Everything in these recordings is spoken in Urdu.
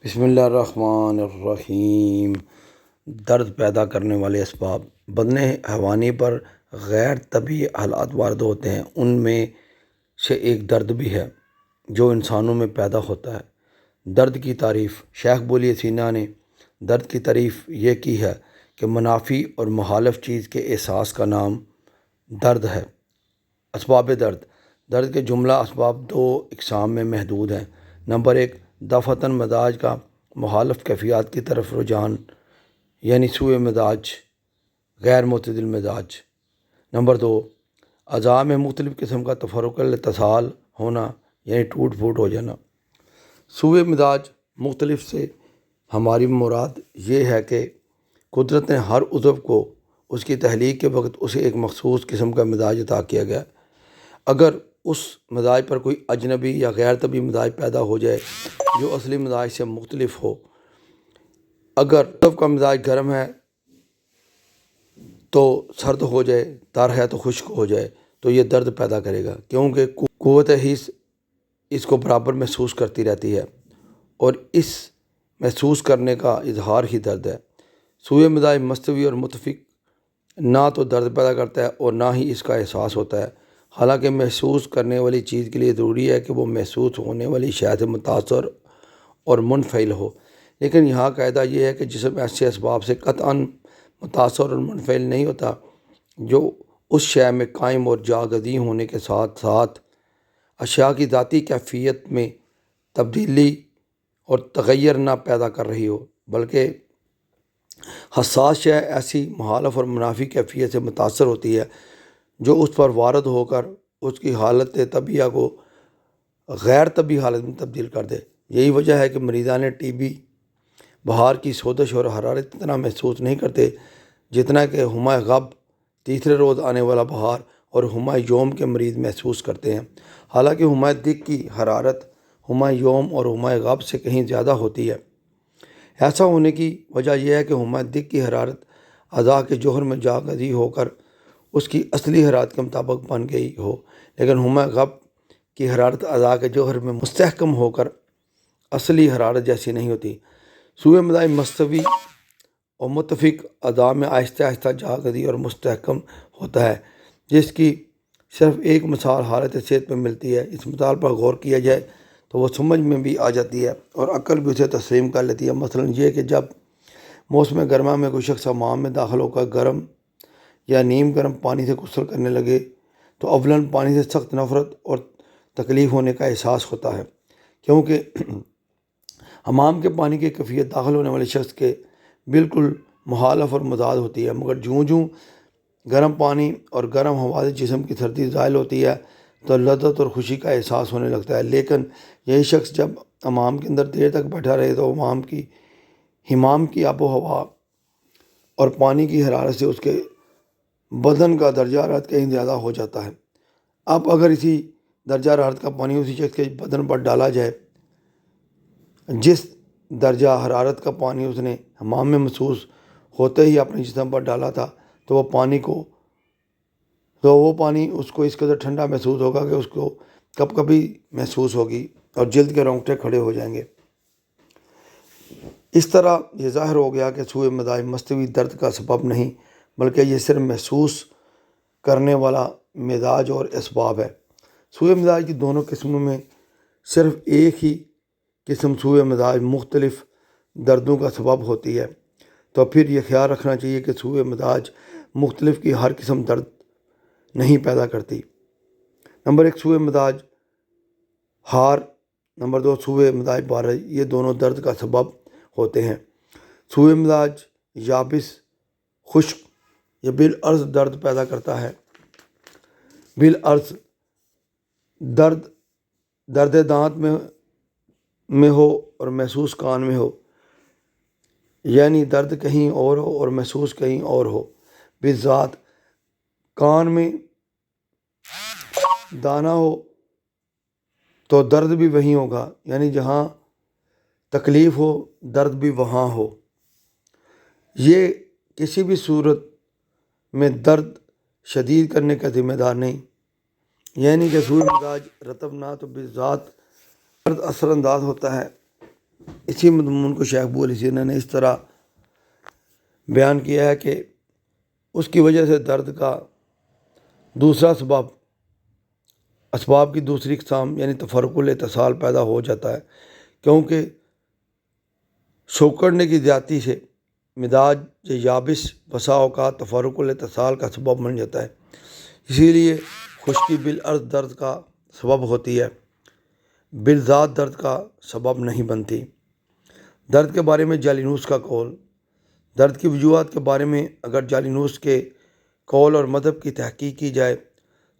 بسم اللہ الرحمن الرحیم۔ درد پیدا کرنے والے اسباب۔ بدن حیوانی پر غیر طبعی حالات وارد ہوتے ہیں، ان میں سے ایک درد بھی ہے جو انسانوں میں پیدا ہوتا ہے۔ درد کی تعریف۔ شیخ بولی سینا نے درد کی تعریف یہ کی ہے کہ منافی اور مخالف چیز کے احساس کا نام درد ہے۔ اسباب درد۔ درد کے جملہ اسباب دو اقسام میں محدود ہیں۔ نمبر ایک، دفعتاً مزاج کا مخالف کیفیات کی طرف رجحان، یعنی سوء مزاج، غیر معتدل مزاج۔ نمبر دو، اعضاء میں مختلف قسم کا تفرق الاتصال ہونا، یعنی ٹوٹ پھوٹ ہو جانا۔ سوء مزاج مختلف سے ہماری مراد یہ ہے کہ قدرت نے ہر عضو کو اس کی تخلیق کے وقت اسے ایک مخصوص قسم کا مزاج عطا کیا گیا۔ اگر اس مزاج پر کوئی اجنبی یا غیر طبعی مزاج پیدا ہو جائے جو اصلی مزاج سے مختلف ہو، اگر عضو کا مزاج گرم ہے تو سرد ہو جائے، تر ہے تو خشک ہو جائے، تو یہ درد پیدا کرے گا، کیونکہ قوت حس اس کو برابر محسوس کرتی رہتی ہے اور اس محسوس کرنے کا اظہار ہی درد ہے۔ سوء مزاج مستوی اور متفق نہ تو درد پیدا کرتا ہے اور نہ ہی اس کا احساس ہوتا ہے، حالانکہ محسوس کرنے والی چیز کے لیے ضروری ہے کہ وہ محسوس ہونے والی شے سے متاثر اور منفعل ہو۔ لیکن یہاں قاعدہ یہ ہے کہ جسم ایسے اسباب سے قطعاً متاثر اور منفعل نہیں ہوتا جو اس شے میں قائم اور جاگزی ہونے کے ساتھ ساتھ اشیاء کی ذاتی کیفیت میں تبدیلی اور تغیر نہ پیدا کر رہی ہو، بلکہ حساس شے ایسی مخالف اور منافی کیفیت سے متاثر ہوتی ہے جو اس پر وارد ہو کر اس کی حالت طبیعہ کو غیر طبعی حالت میں تبدیل کر دے۔ یہی وجہ ہے کہ مریضان ٹی بی بخار کی سوزش اور حرارت اتنا محسوس نہیں کرتے جتنا کہ ہمہ غب، تیسرے روز آنے والا بخار، اور ہمہ یوم کے مریض محسوس کرتے ہیں۔ حالانکہ ہمہ دق کی حرارت ہمہ یوم اور ہمہ غب سے کہیں زیادہ ہوتی ہے۔ ایسا ہونے کی وجہ یہ ہے کہ ہمہ دق کی حرارت اعضاء کے جوہر میں جاگزی ہو کر اس کی اصلی حرارت کے مطابق بن گئی ہو، لیکن ہمہ غب کی حرارت اعضاء کے جوہر میں مستحکم ہو کر اصلی حرارت جیسی نہیں ہوتی۔ سوء مزاج مستوی اور متفق اعضاء میں آہستہ آہستہ جاگزی اور مستحکم ہوتا ہے، جس کی صرف ایک مثال حالت صحت میں ملتی ہے۔ اس مثال پر غور کیا جائے تو وہ سمجھ میں بھی آ جاتی ہے اور عقل بھی اسے تسلیم کر لیتی ہے۔ مثلاً یہ کہ جب موسم گرما میں کوئی شخص حمام میں داخل ہو کر گرم یا نیم گرم پانی سے غسل کرنے لگے تو اولاً پانی سے سخت نفرت اور تکلیف ہونے کا احساس ہوتا ہے، کیونکہ حمام کے پانی کی کیفیت داخل ہونے والے شخص کے بالکل مخالف اور مضاد ہوتی ہے۔ مگر جوں گرم پانی اور گرم ہوا سے جسم کی سردی زائل ہوتی ہے تو لذت اور خوشی کا احساس ہونے لگتا ہے۔ لیکن یہی شخص جب حمام کے اندر دیر تک بیٹھا رہے تو حمام کی آب و ہوا اور پانی کی حرارت سے اس کے بدن کا درجہ حرارت کہیں زیادہ ہو جاتا ہے۔ اب اگر اسی درجہ حرارت کا پانی اسی شخص کے بدن پر ڈالا جائے جس درجہ حرارت کا پانی اس نے حمام میں محسوس ہوتے ہی اپنے جسم پر ڈالا تھا تو وہ پانی اس کو اس قدر ٹھنڈا محسوس ہوگا کہ اس کو کب کبھی محسوس ہوگی اور جلد کے رونگٹے کھڑے ہو جائیں گے۔ اس طرح یہ ظاہر ہو گیا کہ سوء مزاج مستوی درد کا سبب نہیں، بلکہ یہ صرف محسوس کرنے والا مزاج اور اسباب ہے۔ سوء مزاج کی دونوں قسموں میں صرف ایک ہی قسم سوء مزاج مختلف دردوں کا سبب ہوتی ہے، تو پھر یہ خیال رکھنا چاہیے کہ سوء مزاج مختلف کی ہر قسم درد نہیں پیدا کرتی۔ نمبر ایک، سوء مزاج حار۔ نمبر دو، سوء مزاج بارد۔ یہ دونوں درد کا سبب ہوتے ہیں۔ سوء مزاج یابس خشک یہ بالعرض درد پیدا کرتا ہے۔ بالعرض درد دانت میں ہو اور محسوس کان میں ہو، یعنی درد کہیں اور ہو اور محسوس کہیں اور ہو۔ بالذات کان میں دانہ ہو تو درد بھی وہیں ہوگا، یعنی جہاں تکلیف ہو درد بھی وہاں ہو۔ یہ کسی بھی صورت میں درد شدید کرنے کا ذمہ دار نہیں، یعنی کہ سوء مزاج رطب نہ تو بالذات درد اثر انداز ہوتا ہے اسی مضمون کو شیخ ابو علی سینا نے اس طرح بیان کیا ہے کہ اس کی وجہ سے درد کا دوسرا اسباب کی دوسری اقسام یعنی تفرق الاتصال پیدا ہو جاتا ہے، کیونکہ سوکڑنے کی زیادتی سے مزاج یابس بسا اوقات تفرق الاتصال کا سبب بن جاتا ہے۔ اسی لیے خشکی بالعرض درد کا سبب ہوتی ہے، بالذات درد کا سبب نہیں بنتی۔ درد کے بارے میں جالینوس کا قول۔ درد کی وجوہات کے بارے میں اگر جالینوس کے قول اور مذہب کی تحقیق کی جائے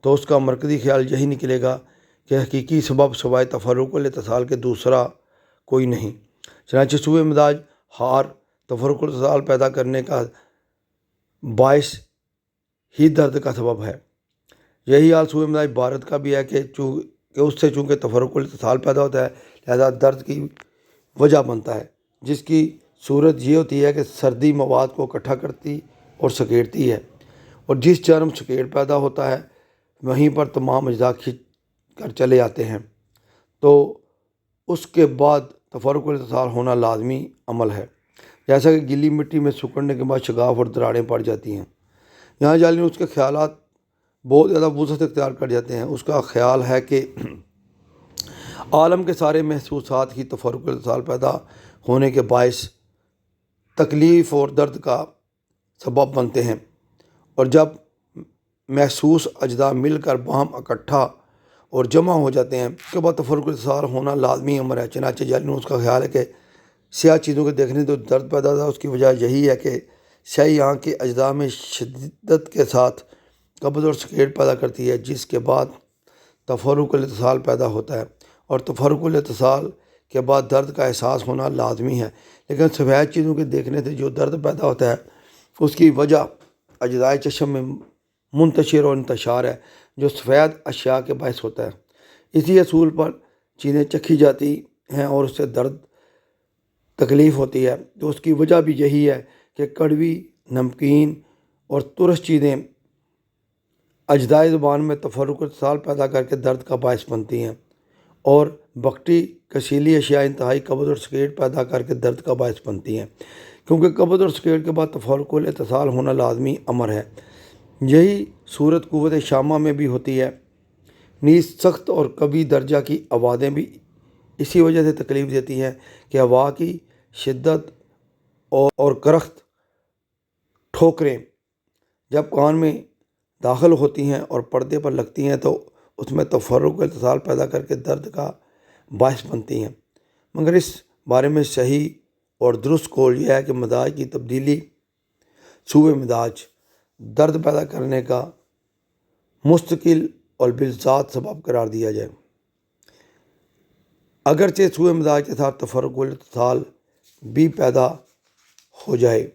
تو اس کا مرکزی خیال یہی نکلے گا کہ حقیقی سبب سوائے تفرق الاتصال کے دوسرا کوئی نہیں۔ چنانچہ سوء مزاج ہار تفرق الاتصال پیدا کرنے کا باعث ہی درد کا سبب ہے۔ یہی حال سوء مزاج بارد کا بھی ہے کہ اس سے چونکہ تفرق الاتصال پیدا ہوتا ہے لہذا درد کی وجہ بنتا ہے، جس کی صورت یہ ہوتی ہے کہ سردی مواد کو اکٹھا کرتی اور سکیڑتی ہے، اور جس جرم سکیڑ پیدا ہوتا ہے وہیں پر تمام اجزاء کھنچ کر چلے آتے ہیں، تو اس کے بعد تفرق الاتصال ہونا لازمی عمل ہے، جیسا کہ گلی مٹی میں سکڑنے کے بعد شگاف اور دراڑیں پڑ جاتی ہیں۔ یہاں جالینوس کے خیالات بہت زیادہ وسعت اختیار کر جاتے ہیں۔ اس کا خیال ہے کہ عالم کے سارے محسوسات ہی تفرق الاتصال پیدا ہونے کے باعث تکلیف اور درد کا سبب بنتے ہیں، اور جب محسوس اجزاء مل کر باہم اکٹھا اور جمع ہو جاتے ہیں اس کے بعد تفرق الاتصال ہونا لازمی امر ہے۔ چنانچہ جالینوس کا خیال ہے کہ سیاہ چیزوں کے دیکھنے سے درد پیدا ہوتا ہے، اس کی وجہ یہی ہے کہ سیاہی آنکھ کے اجزاء میں شدت کے ساتھ قبض اور سکیڑ پیدا کرتی ہے، جس کے بعد تفرق الاتصال پیدا ہوتا ہے، اور تفرق الاتصال کے بعد درد کا احساس ہونا لازمی ہے۔ لیکن سفید چیزوں کے دیکھنے سے جو درد پیدا ہوتا ہے اس کی وجہ اجزائے چشم میں منتشر اور انتشار ہے، جو سفید اشیاء کے باعث ہوتا ہے۔ اسی اصول پر چیزیں چکھی جاتی ہیں اور اس سے درد تکلیف ہوتی ہے، تو اس کی وجہ بھی یہی ہے کہ کڑوی، نمکین اور ترش چیزیں اجزائے زبان میں تفرق اتصال پیدا کر کے درد کا باعث بنتی ہیں، اور بکٹی کشیلی اشیاء انتہائی قبض اور سکیڑ پیدا کر کے درد کا باعث بنتی ہیں، کیونکہ قبض اور سکیڑ کے بعد تفرق الاتصال ہونا لازمی امر ہے۔ یہی صورت قوت شامہ میں بھی ہوتی ہے۔ نیز سخت اور کبھی درجہ کی آوازیں بھی اسی وجہ سے تکلیف دیتی ہیں کہ ہوا کی شدت اور کرخت ٹھوکریں جب کان میں داخل ہوتی ہیں اور پردے پر لگتی ہیں تو اس میں تفرق اتصال پیدا کر کے درد کا باعث بنتی ہیں۔ مگر اس بارے میں صحیح اور درست قول یہ ہے کہ مزاج کی تبدیلی سوء مزاج درد پیدا کرنے کا مستقل اور بالذات سبب قرار دیا جائے، اگرچہ سوء مزاج کے ساتھ تفرق الاتصال بھی پیدا ہو جائے۔